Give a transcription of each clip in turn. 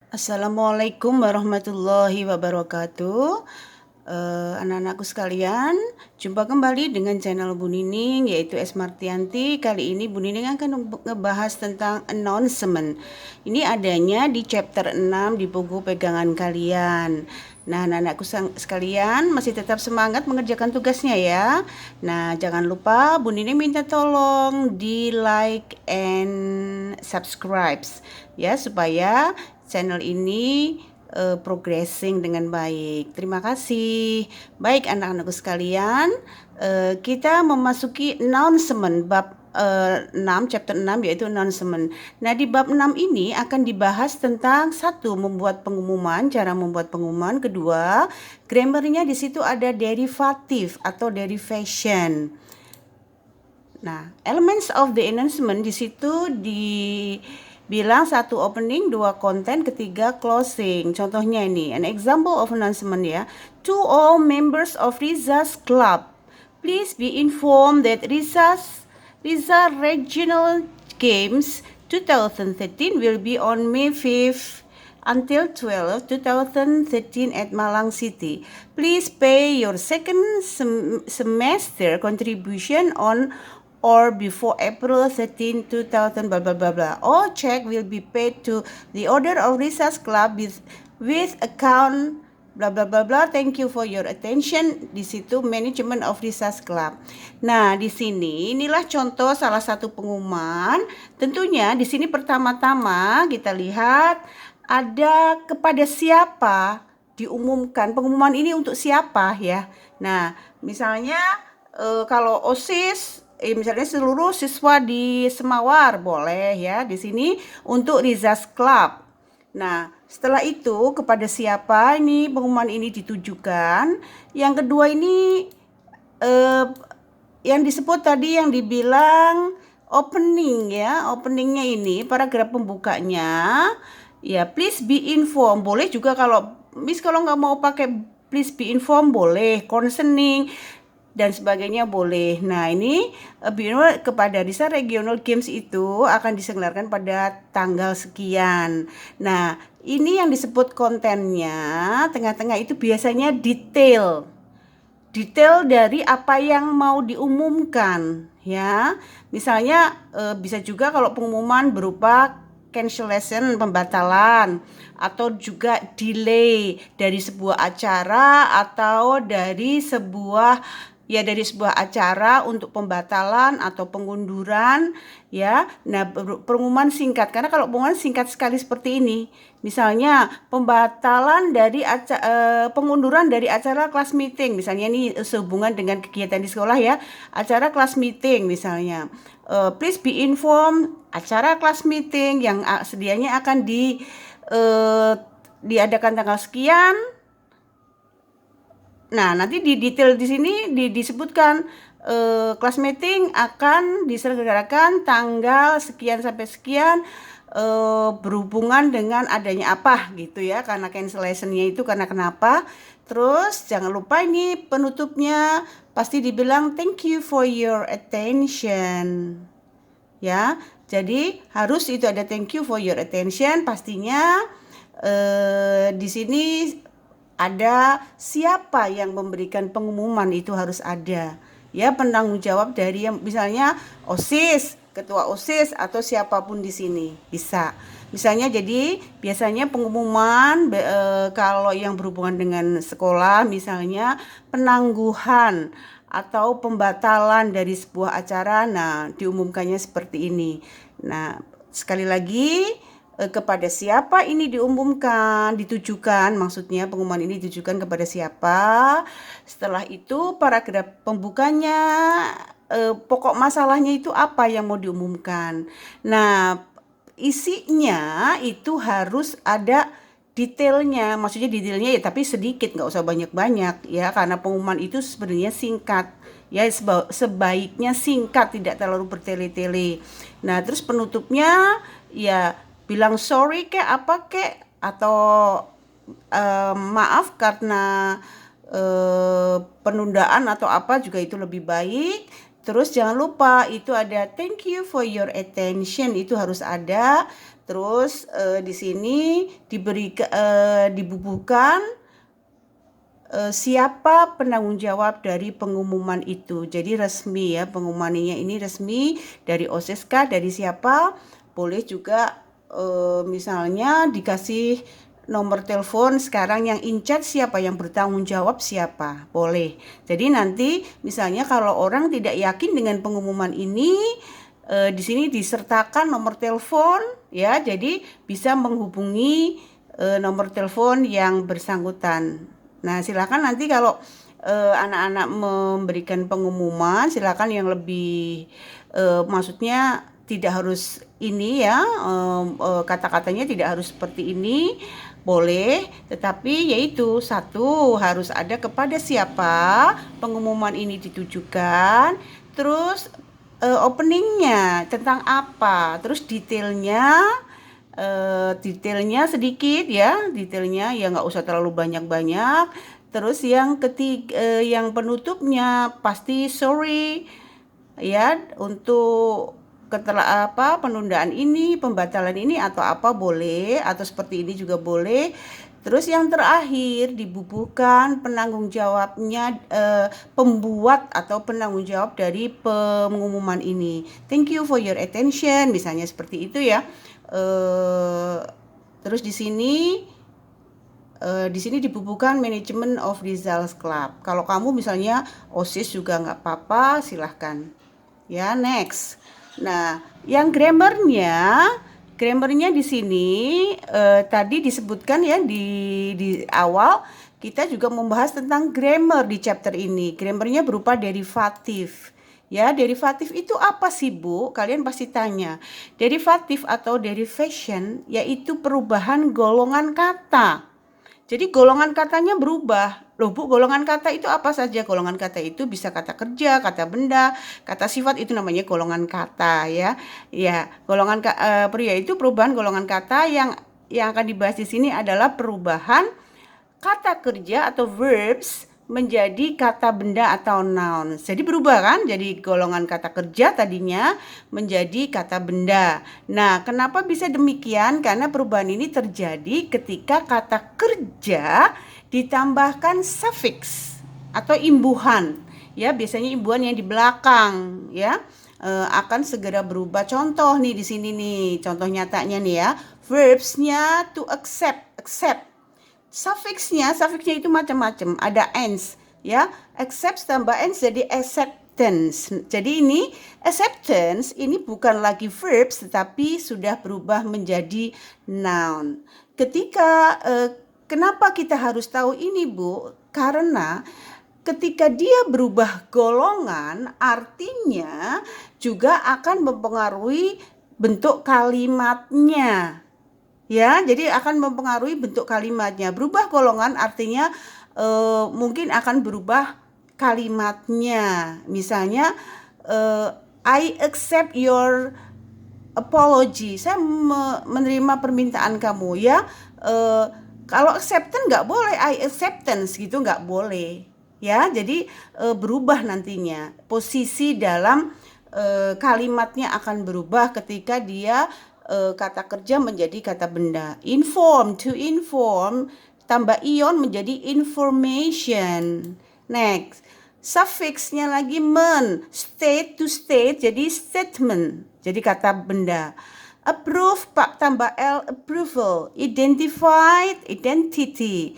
Assalamualaikum warahmatullahi wabarakatuh. Anak-anakku sekalian, jumpa kembali dengan channel Bu Nining yaitu S Martianti. Kali ini Bu Nining akan ngebahas tentang announcement. Ini adanya di chapter 6 di buku pegangan kalian. Nah, anak-anakku sekalian masih tetap semangat mengerjakan tugasnya ya. Nah, jangan lupa Bu Nining minta tolong di like and subscribe ya supaya channel ini progressing dengan baik. Terima kasih. Baik anak-anakku sekalian, kita memasuki announcement bab 6 chapter 6 yaitu announcement. Nah, di bab 6 ini akan dibahas tentang satu membuat pengumuman, cara membuat pengumuman, kedua, grammarnya di situ ada derivative atau derivation. Nah, elements of the announcement di situ dibilang satu opening, dua content, ketiga closing. Contohnya ini, an example of announcement ya. To all members of Riza's club, please be informed that Riza Regional Games 2013 will be on May 5th until 12, 2013 at Malang City. Please pay your second semester contribution on or before April 13, 2000 blah blah blah blah. All check will be paid to the order of Riza's Club with account blah blah blah blah. Thank you for your attention. Di situ management of Riza's Club. Nah, di sini inilah contoh salah satu pengumuman. Tentunya di sini pertama-tama kita lihat ada kepada siapa diumumkan. Pengumuman ini untuk siapa ya. Nah, misalnya kalau OSIS misalnya seluruh siswa di Semawar boleh ya di sini untuk Riza's Club. Nah, setelah itu kepada siapa ini pengumuman ini ditujukan? Yang kedua ini yang disebut tadi yang dibilang opening ya, openingnya ini paragraf pembukanya ya, please be informed. Boleh juga kalau Miss kalau nggak mau pakai please be informed boleh, concerning dan sebagainya boleh. Nah, ini kepada Riza Regional Games itu akan diselenggarakan pada tanggal sekian. Nah, ini yang disebut kontennya, tengah-tengah itu biasanya detail dari apa yang mau diumumkan ya. Misalnya bisa juga kalau pengumuman berupa cancellation, pembatalan, atau juga delay dari sebuah acara atau dari sebuah acara untuk pembatalan atau pengunduran ya. Nah, pengumuman singkat karena kalau pengumuman singkat sekali seperti ini, misalnya pembatalan dari pengunduran dari acara kelas meeting, misalnya ini sehubungan dengan kegiatan di sekolah ya, acara kelas meeting misalnya. Please be informed acara kelas meeting yang sedianya akan diadakan tanggal sekian. Nah, nanti di detail di sini disebutkan kelas meeting akan diselenggarakan tanggal sekian sampai sekian berhubungan dengan adanya apa gitu ya, karena cancellation-nya itu karena kenapa. Terus jangan lupa ini penutupnya pasti dibilang thank you for your attention ya. Jadi harus itu ada thank you for your attention pastinya. Di sini ada siapa yang memberikan pengumuman itu harus ada ya, penanggung jawab dari yang misalnya OSIS, ketua OSIS atau siapapun di sini bisa. Misalnya jadi biasanya pengumuman kalau yang berhubungan dengan sekolah misalnya penangguhan atau pembatalan dari sebuah acara, nah diumumkannya seperti ini. Nah, sekali lagi kepada siapa ini diumumkan, ditujukan, maksudnya pengumuman ini ditujukan kepada siapa. Setelah itu paragraf pembukanya, pokok masalahnya itu apa yang mau diumumkan. Nah, isinya itu harus ada detailnya, maksudnya detailnya ya tapi sedikit, nggak usah banyak-banyak ya, karena pengumuman itu sebenarnya singkat ya, sebaiknya singkat, tidak terlalu bertele-tele. Nah, terus penutupnya ya bilang sorry kek apa kek atau maaf karena penundaan atau apa juga itu lebih baik. Terus jangan lupa itu ada thank you for your attention, itu harus ada. Terus di sini dibubuhkan siapa penanggung jawab dari pengumuman itu. Jadi resmi ya, pengumumannya ini resmi dari OSIS kah, dari siapa. Boleh juga misalnya dikasih nomor telepon sekarang yang in charge siapa, yang bertanggung jawab siapa, boleh. Jadi nanti misalnya kalau orang tidak yakin dengan pengumuman ini, di sini disertakan nomor telepon ya, jadi bisa menghubungi nomor telepon yang bersangkutan. Nah, silakan nanti kalau anak-anak memberikan pengumuman, silakan yang lebih maksudnya tidak harus ini ya, kata-katanya tidak harus seperti ini, boleh, tetapi yaitu satu harus ada kepada siapa pengumuman ini ditujukan, terus openingnya tentang apa, terus detailnya sedikit ya, detailnya ya nggak usah terlalu banyak-banyak. Terus yang ketiga, yang penutupnya pasti sorry ya untuk penundaan ini, pembatalan ini atau apa boleh, atau seperti ini juga boleh. Terus yang terakhir dibubuhkan penanggung jawabnya, pembuat atau penanggung jawab dari pengumuman ini. Thank you for your attention, misalnya seperti itu ya. Terus di sini dibubuhkan Management of Results Club. Kalau kamu misalnya OSIS juga nggak apa-apa, silahkan. Ya, next. Nah, yang grammarnya di sini tadi disebutkan ya di awal kita juga membahas tentang grammar di chapter ini. Grammarnya berupa derivatif. Ya, derivatif itu apa sih, Bu? Kalian pasti tanya. Derivatif atau derivation yaitu perubahan golongan kata. Jadi golongan katanya berubah. Loh Bu, golongan kata itu apa saja? Golongan kata itu bisa kata kerja, kata benda, kata sifat, itu namanya golongan kata ya. Ya, golongan itu perubahan golongan kata yang akan dibahas di sini adalah perubahan kata kerja atau verbs menjadi kata benda atau noun. Jadi berubah kan? Jadi golongan kata kerja tadinya menjadi kata benda. Nah, kenapa bisa demikian? Karena perubahan ini terjadi ketika kata kerja ditambahkan suffix atau imbuhan. Ya, biasanya imbuhan yang di belakang ya. Akan segera berubah. Contoh nih di sini nih, contoh nyatanya nih ya. Verbsnya to accept. Suffixnya itu macam-macam, ada ends ya, accept tambah ends jadi acceptance. Jadi ini acceptance ini bukan lagi verbs tetapi sudah berubah menjadi noun. Kenapa kita harus tahu ini, Bu? Karena ketika dia berubah golongan, artinya juga akan mempengaruhi bentuk kalimatnya. Ya, jadi akan mempengaruhi bentuk kalimatnya. Berubah golongan artinya mungkin akan berubah kalimatnya. Misalnya, I accept your apology. Saya menerima permintaan kamu ya. Kalau acceptance nggak boleh, I acceptance gitu nggak boleh. Ya, jadi berubah nantinya. Posisi dalam kalimatnya akan berubah ketika dia kata kerja menjadi kata benda. Inform, to inform, tambah ion menjadi information. Next, suffixnya lagi men, state to state jadi statement, jadi kata benda. Approve tambah L, approval. Identified, identity.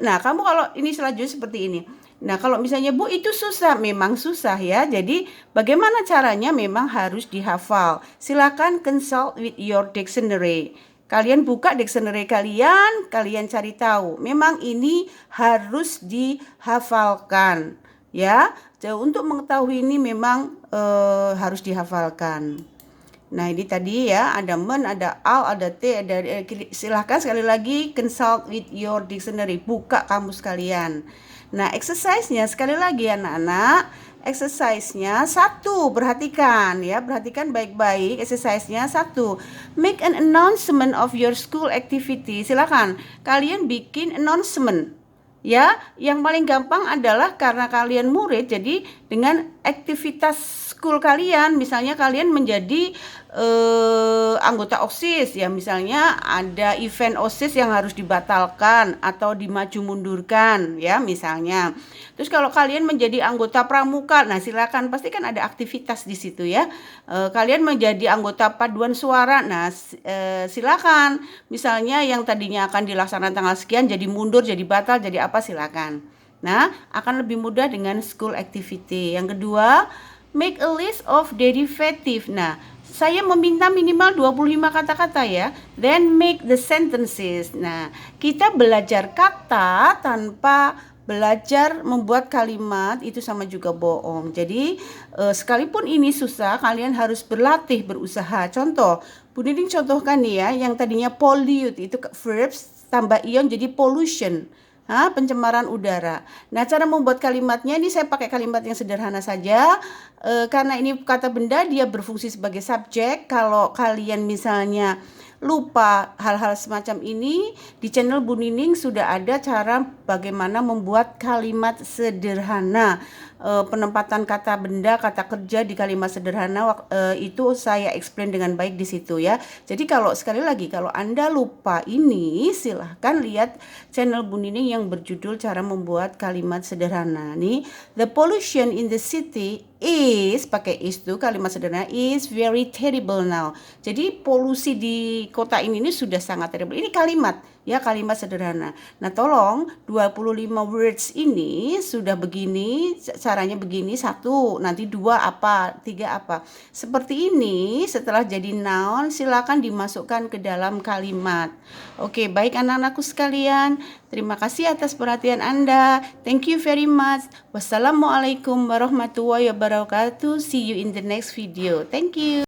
Nah, kamu kalau ini selanjutnya seperti ini. Nah, kalau misalnya Bu itu susah, memang susah ya. Jadi bagaimana caranya memang harus dihafal. Silakan consult with your dictionary. Kalian buka dictionary kalian cari tahu. Memang ini harus dihafalkan ya. Untuk mengetahui ini memang harus dihafalkan. Nah, ini tadi ya, ada men, ada al, ada t, ada silahkan sekali lagi consult with your dictionary. Buka kamus kalian. Nah, exercise-nya sekali lagi anak-anak, exercise-nya 1, perhatikan ya, perhatikan baik-baik. Exercise-nya 1, make an announcement of your school activity. Silakan kalian bikin announcement. Ya, yang paling gampang adalah karena kalian murid, jadi dengan aktivitas school kalian, misalnya kalian menjadi anggota OSIS ya, misalnya ada event OSIS yang harus dibatalkan atau dimaju mundurkan ya misalnya. Terus kalau kalian menjadi anggota pramuka, nah silakan, pasti kan ada aktivitas di situ ya. Kalian menjadi anggota paduan suara, nah silakan. Misalnya yang tadinya akan dilaksanakan tanggal sekian jadi mundur, jadi batal, jadi apa, silakan. Nah, akan lebih mudah dengan school activity. Yang kedua, make a list of derivative. Nah, saya meminta minimal 25 kata-kata ya. Then make the sentences. Nah, kita belajar kata tanpa belajar membuat kalimat itu sama juga bohong. Jadi sekalipun ini susah, kalian harus berlatih, berusaha. Contoh, Bu Nining contohkan nih ya, yang tadinya pollute itu verbs tambah ion jadi pollution. Pencemaran udara. Nah, cara membuat kalimatnya ini saya pakai kalimat yang sederhana saja. Karena ini kata benda, dia berfungsi sebagai subjek. Kalau kalian misalnya lupa hal-hal semacam ini, di channel Bu Nining sudah ada cara bagaimana membuat kalimat sederhana. Penempatan kata benda, kata kerja di kalimat sederhana itu saya explain dengan baik di situ ya. Jadi kalau sekali lagi kalau Anda lupa ini, silahkan lihat channel Bu Nining yang berjudul cara membuat kalimat sederhana. Nih, the pollution in the city is, pakai is tuh kalimat sederhana, is very terrible now. Jadi polusi di kota ini sudah sangat terrible. Ini kalimat ya, kalimat sederhana. Nah, tolong 25 words ini sudah begini, caranya begini, 1, nanti 2 apa, 3 apa. Seperti ini setelah jadi noun silakan dimasukkan ke dalam kalimat. Oke, baik anak-anakku sekalian. Terima kasih atas perhatian Anda. Thank you very much. Wassalamualaikum warahmatullahi wabarakatuh. See you in the next video. Thank you.